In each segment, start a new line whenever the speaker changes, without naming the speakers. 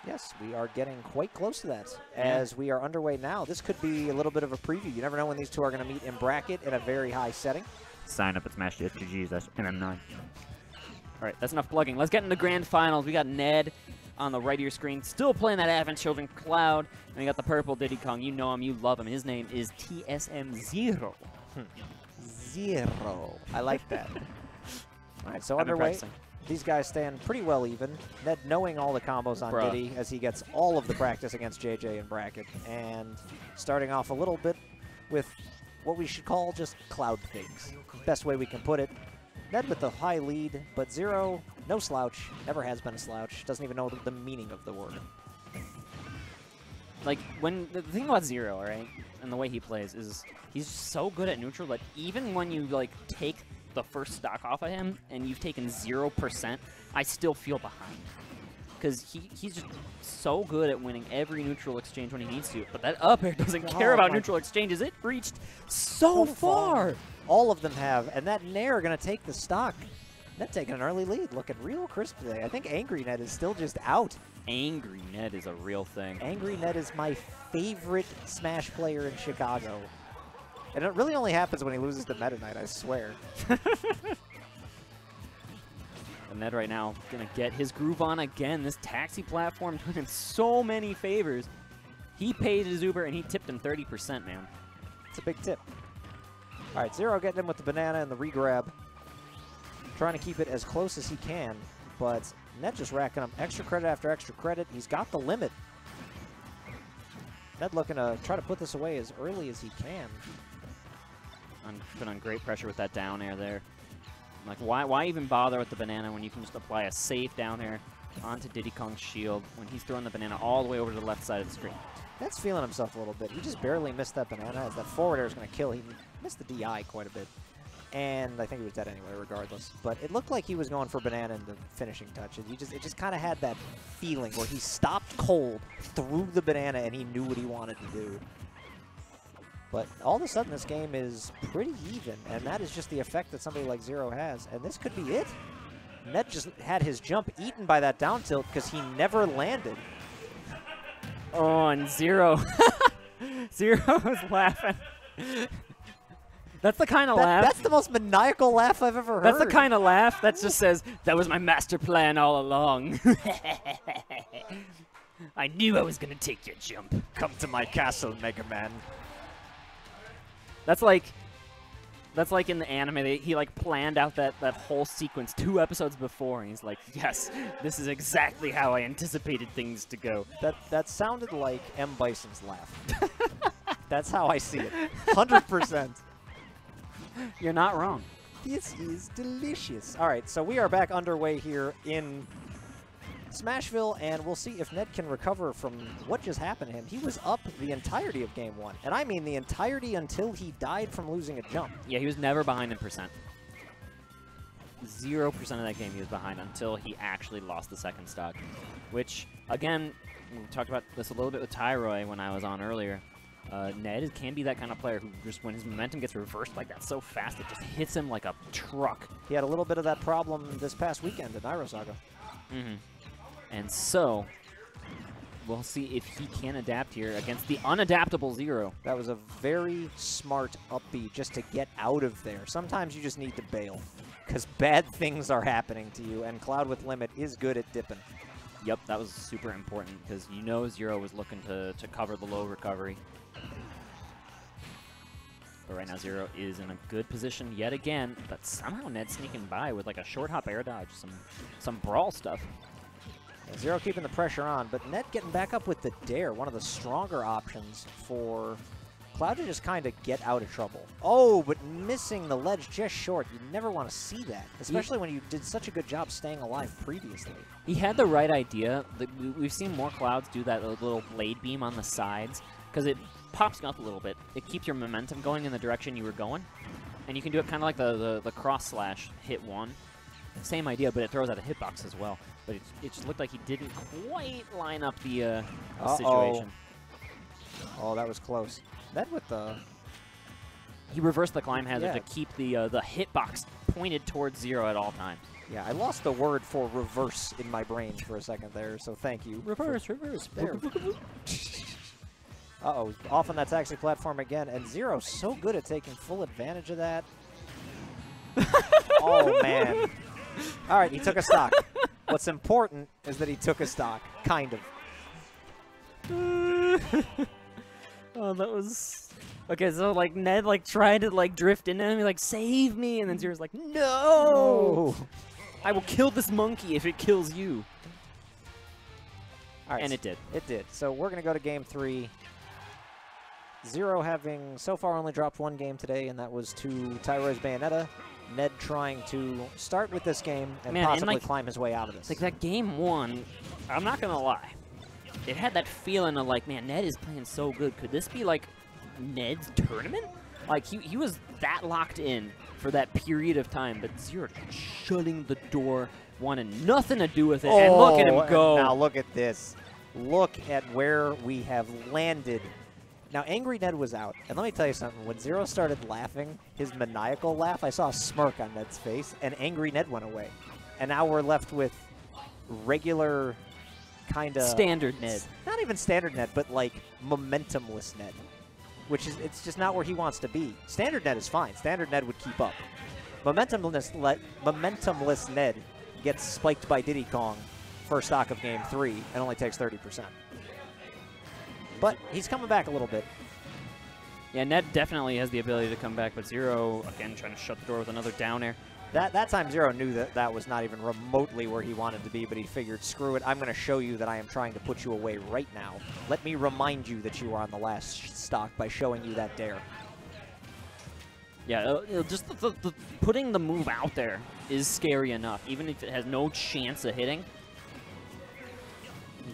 Yes, we are getting quite close to that. As we are underway now, this could be a little bit of a preview. You never know when these two are going to meet in bracket in a very high setting.
Sign up at Smash.GG's. That's MM9. All right, that's enough plugging. Let's get into grand finals. We got Ned on the right of your screen, still playing that Advent Children Cloud. And we got the purple Diddy Kong. You know him, you love him. His name is TSM 0.
Zero. I like that. All right, so underway. These guys stand pretty well even. Ned knowing all the combos on Diddy as he gets all of the practice against JJ in bracket. And starting off a little bit with what we should call just cloud things. Best way we can put it. Ned with the high lead, but Zero, no slouch. Never has been a slouch. Doesn't even know the meaning of the word.
Like, when the thing about Zero, all right, and the way he plays is he's so good at neutral that even when you, like, take the first stock off of him and you've taken 0%, I still feel behind. Because he's just so good at winning every neutral exchange when he needs to. But that up air doesn't care about neutral exchanges. It reached so far.
All of them have. And that Nair are going to take the stock. Ned taking an early lead. Looking real crisp today. I think Angry Ned is still just out.
Angry Ned is a real thing.
Angry Ned is my favorite Smash player in Chicago. And it really only happens when he loses to Meta Knight, I swear.
And Ned right now going to get his groove on again. This taxi platform doing him so many favors. He paid his Uber and he tipped him 30%, man.
It's a big tip. All right, Zero getting him with the banana and the regrab. Trying to keep it as close as he can, but Ned just racking up extra credit after extra credit. He's got the limit. Ned looking to try to put this away as early as he can.
Put on great pressure with that down air there. Like, why even bother with the banana when you can just apply a safe down air onto Diddy Kong's shield when he's throwing the banana all the way over to the left side of the screen?
Ned's feeling himself a little bit. He just barely missed that banana as that forward air is going to kill. He missed the DI quite a bit. And I think he was dead anyway, regardless. But it looked like he was going for banana in the finishing touch. And it just kind of had that feeling where he stopped cold, threw the banana, and he knew what he wanted to do. But all of a sudden, this game is pretty even, and that is just the effect that somebody like Zero has. And this could be it. Ned just had his jump eaten by that down tilt because he never landed.
Oh, and Zero. Zero was laughing. That's the kind of laugh.
That's the most maniacal laugh I've ever heard.
That's the kind of laugh that just says, that was my master plan all along. I knew I was going to take your jump.
Come to my castle, Mega Man.
That's like in the anime, he like planned out that whole sequence 2 episodes before, and he's like, yes, this is exactly how I anticipated things to go.
That sounded like M. Bison's laugh. That's how I see it. 100%.
You're not wrong.
This is delicious. All right, so we are back underway here in Smashville, and we'll see if Ned can recover from what just happened to him. He was up the entirety of Game 1, and I mean the entirety until he died from losing a jump.
Yeah, he was never behind in percent. 0% of that game he was behind until he actually lost the second stock, which, again, we talked about this a little bit with Tyroy when I was on earlier. Ned can be that kind of player who just, when his momentum gets reversed like that so fast, it just hits him like a truck.
He had a little bit of that problem this past weekend in Nairo Saga.
Mm-hmm. And so, we'll see if he can adapt here against the unadaptable Zero.
That was a very smart up B just to get out of there. Sometimes you just need to bail because bad things are happening to you, and Cloud with Limit is good at dipping.
Yep, that was super important because you know Zero was looking to cover the low recovery. But right now Zero is in a good position yet again, but somehow Ned's sneaking by with like a short hop air dodge, some brawl stuff.
Zero keeping the pressure on, but Ned getting back up with the dare, one of the stronger options for Cloud to just kind of get out of trouble. Oh, but missing the ledge just short. You never want to see that, especially when you did such a good job staying alive previously.
He had the right idea. We've seen more Clouds do that little blade beam on the sides because it pops you up a little bit. It keeps your momentum going in the direction you were going, and you can do it kind of like the cross slash hit one. Same idea, but it throws out a hitbox as well. But it just looked like he didn't quite line up the situation.
Oh, that was close. Ned with the...
He reversed the climb hazard to keep the hitbox pointed towards Zero at all times.
Yeah, I lost the word for reverse in my brain for a second there, so thank you.
Reverse.
There. Uh-oh, off on that taxi platform again, and Zero's so good at taking full advantage of that. Oh, man. All right, he took a stock. What's important is that he took a stock, kind of.
Oh, that was... Okay, so, like, Ned, like, tried to, like, drift into him, like, save me, and then Zero's like, no! I will kill this monkey if it kills you.
All right,
and it did.
It did. So we're going to go to game 3. Zero having so far only dropped 1 game today, and that was to Tyro's Bayonetta. Ned trying to start with this game and possibly climb his way out of this.
Like, that game 1, I'm not going to lie. It had that feeling of, like, man, Ned is playing so good. Could this be, like, Ned's tournament? Like, he was that locked in for that period of time, but Zero shutting the door, wanting nothing to do with it, and look at him go.
Now look at this. Look at where we have landed. Now, Angry Ned was out, and let me tell you something. When Zero started laughing, his maniacal laugh, I saw a smirk on Ned's face, and Angry Ned went away. And now we're left with regular kind of...
Standard Ned.
Not even standard Ned, but like momentumless Ned. Which is, it's just not where he wants to be. Standard Ned is fine. Standard Ned would keep up. Momentumless Ned gets spiked by Diddy Kong first stock of game 3 and only takes 30%. But he's coming back a little bit.
Yeah, Ned definitely has the ability to come back, but Zero, again, trying to shut the door with another down air.
That time Zero knew that that was not even remotely where he wanted to be, but he figured, screw it, I'm going to show you that I am trying to put you away right now. Let me remind you that you are on the last stock by showing you that dare.
Yeah, just the putting the move out there is scary enough, even if it has no chance of hitting.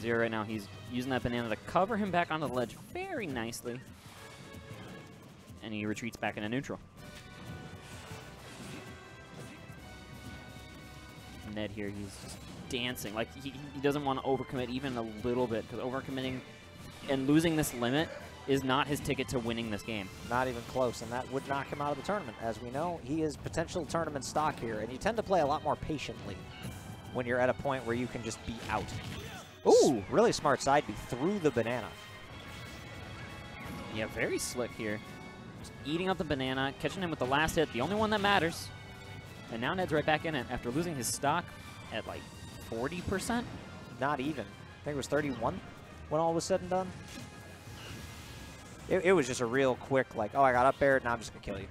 Zero right now, he's using that banana to cover him back onto the ledge very nicely. And he retreats back into neutral. Ned here, he's just dancing. Like, he doesn't want to overcommit even a little bit, because overcommitting and losing this limit is not his ticket to winning this game.
Not even close, and that would knock him out of the tournament. As we know, he is potential tournament stock here, and you tend to play a lot more patiently when you're at a point where you can just be out. Ooh, really smart side B through the banana.
Yeah, very slick here. Just eating up the banana, catching him with the last hit, the only one that matters. And now Ned's right back in it after losing his stock at like 40%.
Not even. I think it was 31 when all was said and done. It was just a real quick, like, oh, I got up there, now I'm just going to kill you.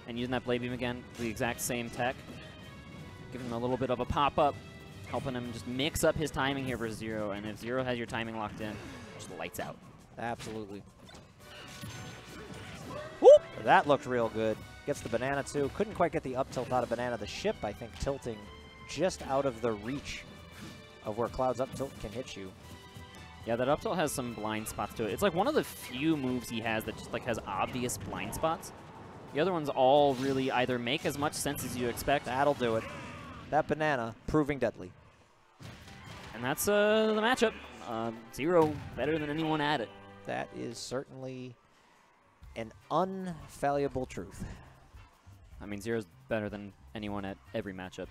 And using that Blade Beam again, the exact same tech. Giving him a little bit of a pop-up, helping him just mix up his timing here for Zero. And if Zero has your timing locked in, just lights out.
Absolutely. Whoop! That looked real good. Gets the banana, too. Couldn't quite get the up tilt out of banana. The ship, I think, tilting just out of the reach of where Cloud's up tilt can hit you.
Yeah, that up tilt has some blind spots to it. It's like one of the few moves he has that just like has obvious blind spots. The other ones all really either make as much sense as you expect.
That'll do it. That banana proving deadly.
And that's the matchup. Zero better than anyone at it.
That is certainly an unfallible truth.
I mean, Zero's better than anyone at every matchup.